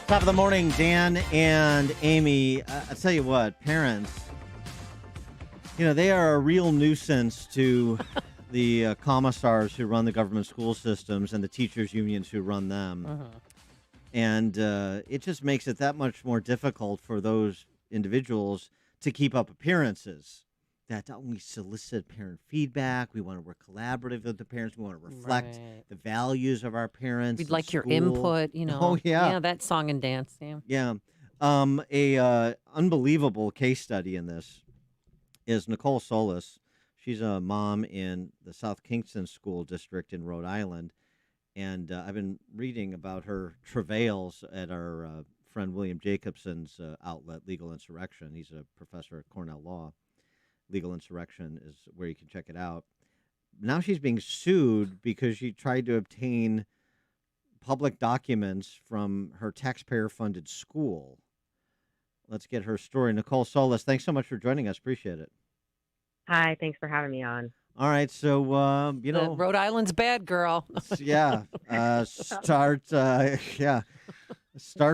Top of the morning, Dan and Amy. I tell you what, parents, they are a real nuisance to the commissars who run the government school systems and the teachers' unions who run them. And it just makes it that much more difficult for those individuals to keep up appearances. That we solicit parent feedback. We want to work collaborative with the parents. We want to reflect the values of our parents. We'd in like your school. input, Oh, yeah. Yeah, that song and dance. Yeah. Yeah. Unbelievable case study in this is Nicole Solas. She's a mom in the South Kingstown School District in Rhode Island. And I've been reading about her travails at our friend William Jacobson's outlet, Legal Insurrection. He's a professor at Cornell Law. Legal Insurrection is where you can check it out. Now she's being sued because she tried to obtain public documents from her taxpayer-funded school. Let's get her story. Nicole Solas, thanks so much for joining us. Appreciate it. Hi, thanks for having me on. All right, so Rhode Island's bad, girl. Start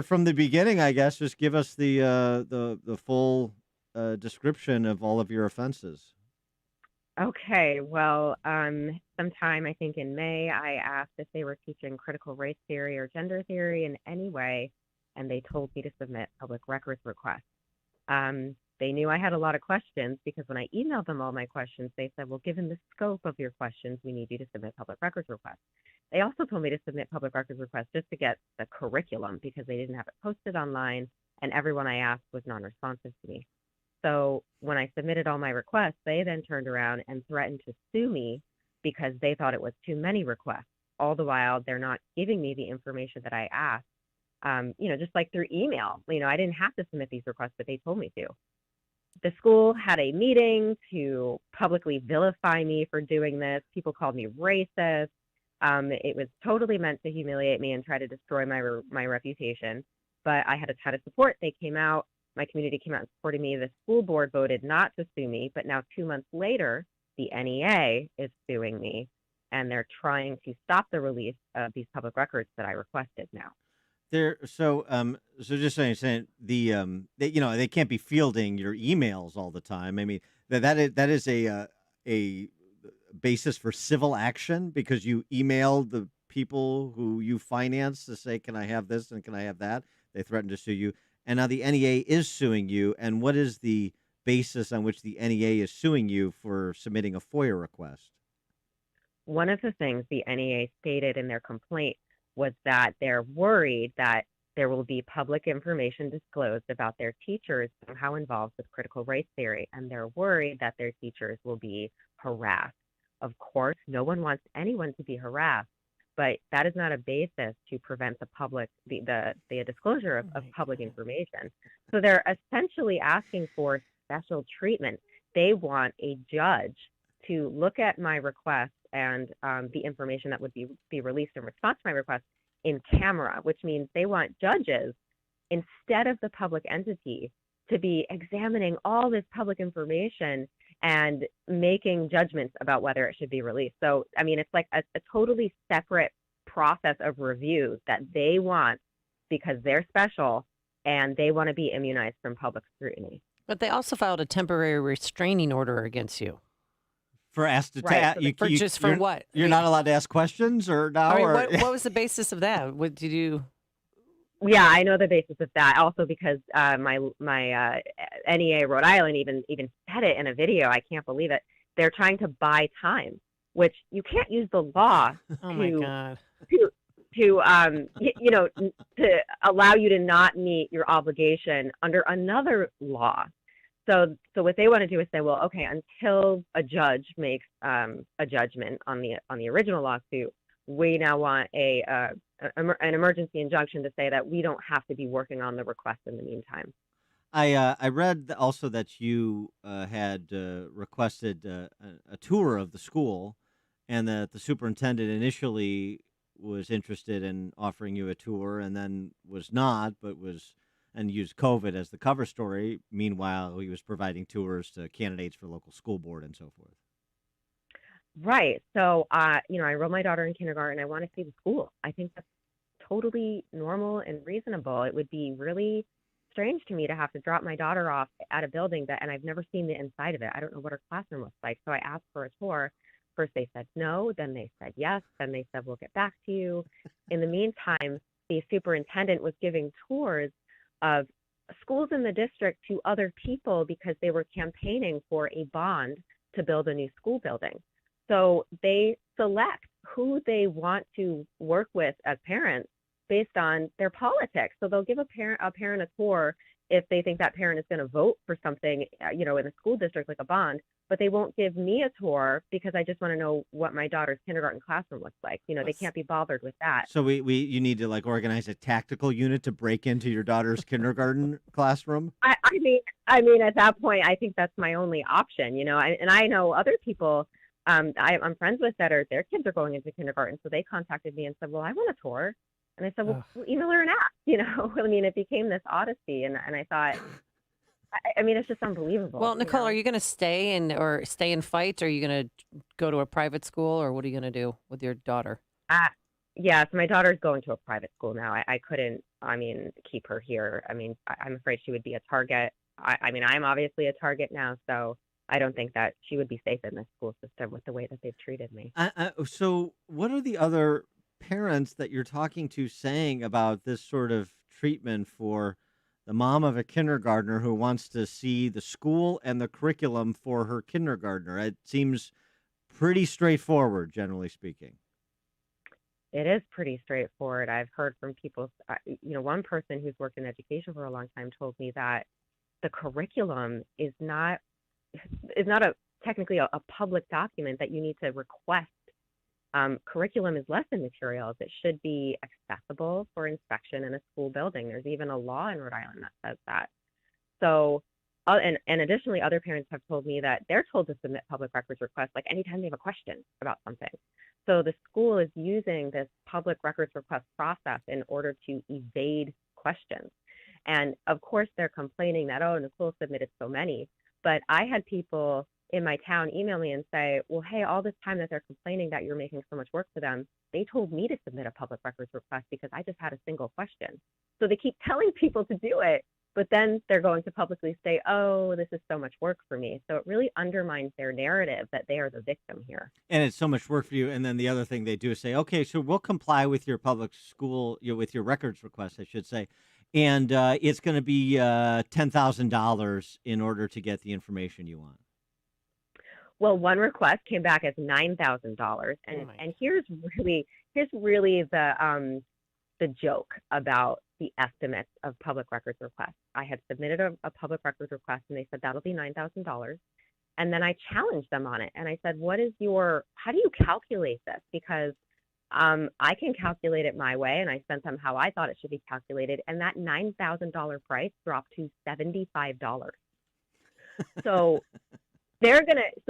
from the beginning, I guess. Just give us the full description of all of your offenses. Okay, well, sometime I think in May, I asked if they were teaching critical race theory or gender theory in any way, and they told me to submit public records requests. They knew I had a lot of questions because when I emailed them all my questions, they said, well, given the scope of your questions, we need you to submit public records requests. They also told me to submit public records requests just to get the curriculum because they didn't have it posted online, and everyone I asked was non-responsive to me. So when I submitted all my requests, they then turned around and threatened to sue me because they thought it was too many requests. All the while, they're not giving me the information that I asked, just like through email. I didn't have to submit these requests, but they told me to. The school had a meeting to publicly vilify me for doing this. People called me racist. It was totally meant to humiliate me and try to destroy my reputation. But I had a ton of support. They came out. My community came out and supported me. The school board voted not to sue me, but now 2 months later, the NEA is suing me, and they're trying to stop the release of these public records that I requested now. So just saying they can't be fielding your emails all the time. I mean, that is a basis for civil action because you emailed the people who you finance to say, can I have this and can I have that? They threatened to sue you. And now the NEA is suing you. And what is the basis on which the NEA is suing you for submitting a FOIA request? One of the things the NEA stated in their complaint was that they're worried that there will be public information disclosed about their teachers somehow involved with critical race theory, and they're worried that their teachers will be harassed. Of course, no one wants anyone to be harassed, but that is not a basis to prevent the disclosure of public information. So they're essentially asking for special treatment. They want a judge to look at my request and the information that would be released in response to my request in camera, which means they want judges instead of the public entity to be examining all this public information and making judgments about whether it should be released. So, I mean, it's like a totally separate process of review that they want because they're special and they want to be immunized from public scrutiny. But they also filed a temporary restraining order against you. For asked to for what? You're not allowed to ask questions or now? What was the basis of that? What did you? Yeah, I know the basis of that. Also because my NEA Rhode Island even said it in a video. I can't believe it. They're trying to buy time, which you can't use the law to allow you to not meet your obligation under another law. So what they want to do is say, well, okay, until a judge makes a judgment on the original lawsuit, we now want an emergency injunction to say that we don't have to be working on the request in the meantime. I read also that you had requested a tour of the school, and that the superintendent initially was interested in offering you a tour, and then was not, and used COVID as the cover story. Meanwhile, he was providing tours to candidates for local school board and so forth. Right. So, I enrolled my daughter in kindergarten. I want to see the school. I think that's totally normal and reasonable. It would be really strange to me to have to drop my daughter off at a building and I've never seen the inside of it. I don't know what her classroom looks like. So I asked for a tour. First they said no, then they said yes, then they said we'll get back to you. In the meantime, the superintendent was giving tours of schools in the district to other people because they were campaigning for a bond to build a new school building. So they select who they want to work with as parents based on their politics. So they'll give a parent a tour if they think that parent is going to vote for something, in the school district like a bond, but they won't give me a tour because I just want to know what my daughter's kindergarten classroom looks like. They can't be bothered with that. So you need to like organize a tactical unit to break into your daughter's kindergarten classroom. I mean, at that point, I think that's my only option. And I know other people I'm friends with their kids are going into kindergarten, so they contacted me and said, "Well, I want a tour." And I said, "Well, email her and ask." I mean, it became this odyssey, and I thought, I mean, it's just unbelievable. Well, Nicole, are you going to stay in fights? Or are you going to go to a private school, or what are you going to do with your daughter? Yeah, so my daughter's going to a private school now. I couldn't, keep her here. I'm afraid she would be a target. I'm obviously a target now, so I don't think that she would be safe in this school system with the way that they've treated me. So, what are the other parents that you're talking to saying about this sort of treatment for the mom of a kindergartner who wants to see the school and the curriculum for her kindergartner? It seems pretty straightforward, generally speaking. It is pretty straightforward. I've heard from people, one person who's worked in education for a long time told me that the curriculum is not technically a public document that you need to request. Curriculum is lesson materials. It should be accessible for inspection in a school building. There's even a law in Rhode Island that says that. So, and additionally, other parents have told me that they're told to submit public records requests like anytime they have a question about something. So the school is using this public records request process in order to evade questions. And of course, they're complaining that, oh, Nicole submitted so many. But I had people in my town email me and say, well, hey, all this time that they're complaining that you're making so much work for them, they told me to submit a public records request because I just had a single question. So they keep telling people to do it, but then they're going to publicly say, oh, this is so much work for me. So it really undermines their narrative that they are the victim here. And it's so much work for you. And then the other thing they do is say, okay, so we'll comply with your public school, with your records request, I should say. And it's going to be $10,000 in order to get the information you want. Well, one request came back as $9,000, and here's really the joke about the estimates of public records requests. I had submitted a public records request, and they said that'll be $9,000. And then I challenged them on it, and I said, how do you calculate this? Because I can calculate it my way, and I sent them how I thought it should be calculated, and that $9,000 price dropped to $75. So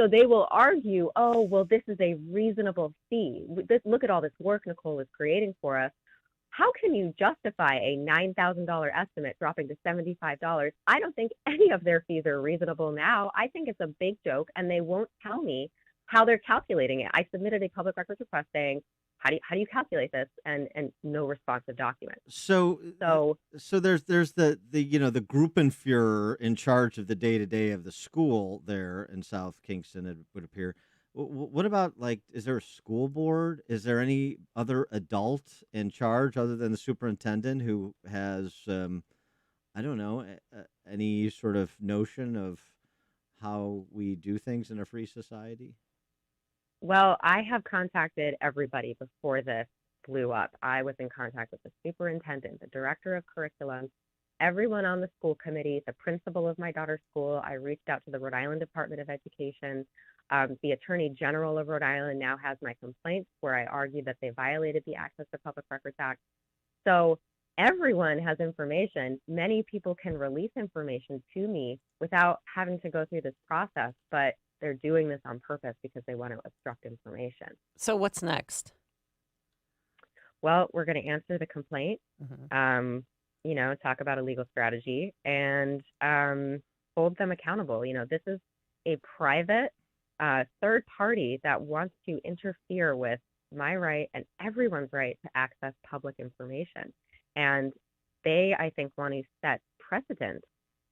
they will argue, oh, well, this is a reasonable fee. Look at all this work Nicole is creating for us. How can you justify a $9,000 estimate dropping to $75? I don't think any of their fees are reasonable now. I think it's a big joke, and they won't tell me how they're calculating it. I submitted a public records request saying, how do you calculate this? And no responsive document. So there's the Gruppenführer in charge of the day-to-day of the school there in South Kingston, it would appear. What about, like, is there a school board? Is there any other adult in charge other than the superintendent who has, I don't know, any sort of notion of how we do things in a free society? Well, I have contacted everybody before this blew up. I was in contact with the superintendent, the director of curriculum, everyone on the school committee, the principal of my daughter's school. I reached out to the Rhode Island Department of Education. The Attorney General of Rhode Island now has my complaints where I argue that they violated the Access to Public Records Act. So everyone has information. Many people can release information to me without having to go through this process, but they're doing this on purpose because they want to obstruct information. So what's next? Well, we're going to answer the complaint, talk about a legal strategy, and hold them accountable. This is a private third party that wants to interfere with my right and everyone's right to access public information. And they, I think, want to set precedent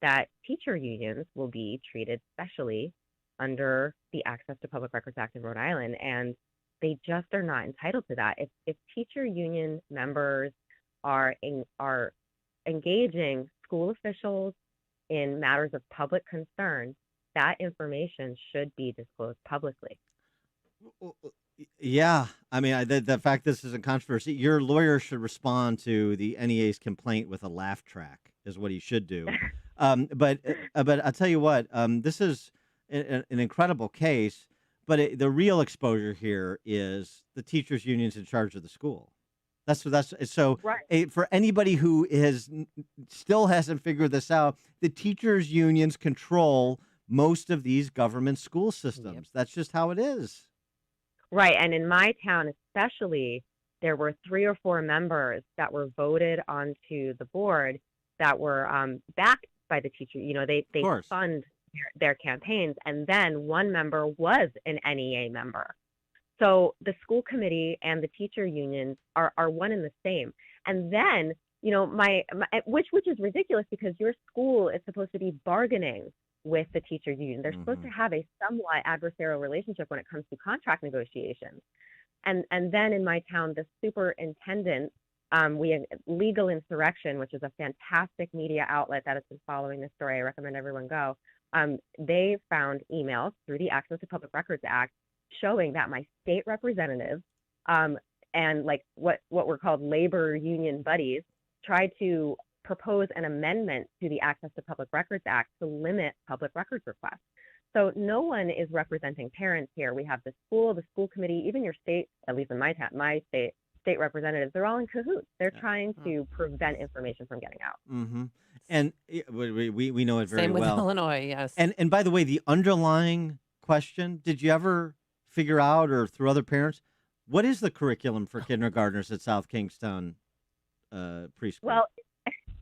that teacher unions will be treated specially under the Access to Public Records Act in Rhode Island. And they just are not entitled to that. If teacher union members are engaging school officials in matters of public concern, that information should be disclosed publicly. Yeah, I mean, the fact this is a controversy, your lawyer should respond to the NEA's complaint with a laugh track, is what he should do. But I'll tell you what, this is an incredible case. But the real exposure here is the teachers' unions in charge of the school. That's so. Right. For anybody who still hasn't figured this out, the teachers' unions control most of these government school systems. Yep. That's just how it is. Right. And in my town, especially, there were 3 or 4 members that were voted onto the board that were backed by the teacher. You know, they fund their campaigns. And then one member was an NEA member. So the school committee and the teacher unions are one and the same. And then, you know, which is ridiculous because your school is supposed to be bargaining with the teacher union. They're supposed to have a somewhat adversarial relationship when it comes to contract negotiations. And then in my town, the superintendent, we had Legal Insurrection, which is a fantastic media outlet that has been following this story. I recommend everyone go. They found emails through the Access to Public Records Act showing that my state representative and like what were called labor union buddies tried to propose an amendment to the Access to Public Records Act to limit public records requests. So no one is representing parents here. We have the school committee, even your state, at least in my town, my state representatives, they're all in cahoots. They're trying to prevent information from getting out. Mm-hmm. And we know it very well. Same with Illinois, yes. And by the way, the underlying question, did you ever figure out, or through other parents, what is the curriculum for kindergartners at South Kingstown preschool? Well,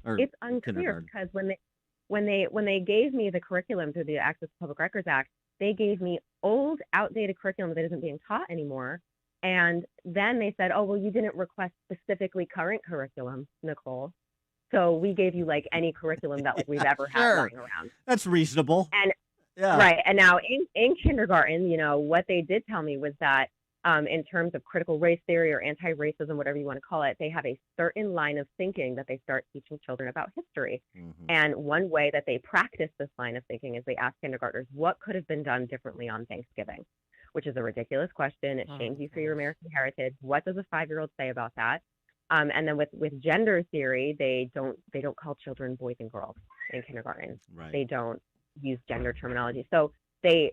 it's unclear because when they gave me the curriculum through the Access to Public Records Act, they gave me old, outdated curriculum that isn't being taught anymore. And then they said, oh, well, you didn't request specifically current curriculum, Nicole. So we gave you like any curriculum that like we've ever had lying around. That's reasonable. And right. And now in kindergarten, you know, what they did tell me was that in terms of critical race theory or anti-racism, whatever you want to call it, they have a certain line of thinking that they start teaching children about history. Mm-hmm. And one way that they practice this line of thinking is they ask kindergartners, what could have been done differently on Thanksgiving? Which is a ridiculous question. It shames you for your American heritage. What does a 5-year-old say about that? And then with gender theory, they don't call children boys and girls in kindergarten. Right. They don't use gender terminology. So they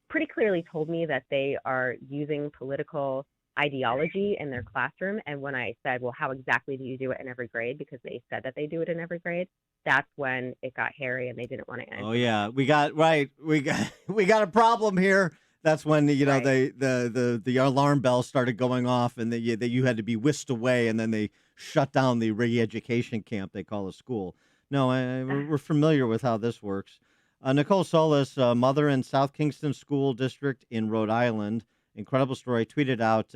pretty clearly told me that they are using political ideology in their classroom. And when I said, well, how exactly do you do it in every grade? Because they said that they do it in every grade. That's when it got hairy and they didn't want to end. Oh yeah, we got a problem here. That's when the alarm bell started going off, and you had to be whisked away, and then they shut down the re-education camp they call a school. No, we're familiar with how this works. Nicole Solas, mother in South Kingston School District in Rhode Island. Incredible story. Tweeted out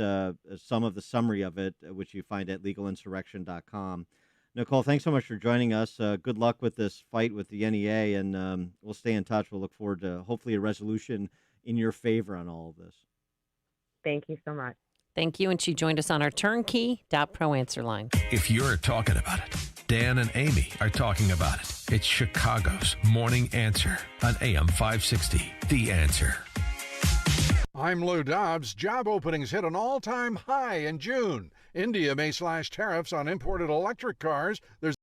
some of the summary of it, which you find at legalinsurrection.com. Nicole, thanks so much for joining us. Good luck with this fight with the NEA, and we'll stay in touch. We'll look forward to hopefully a resolution in your favor on all of this. Thank you so much. Thank you. And she joined us on our turnkey.pro answer line. If you're talking about it, Dan and Amy are talking about it. It's Chicago's Morning Answer on AM 560. The Answer. I'm Lou Dobbs. Job openings hit an all-time high in June. India may slash tariffs on imported electric cars. There's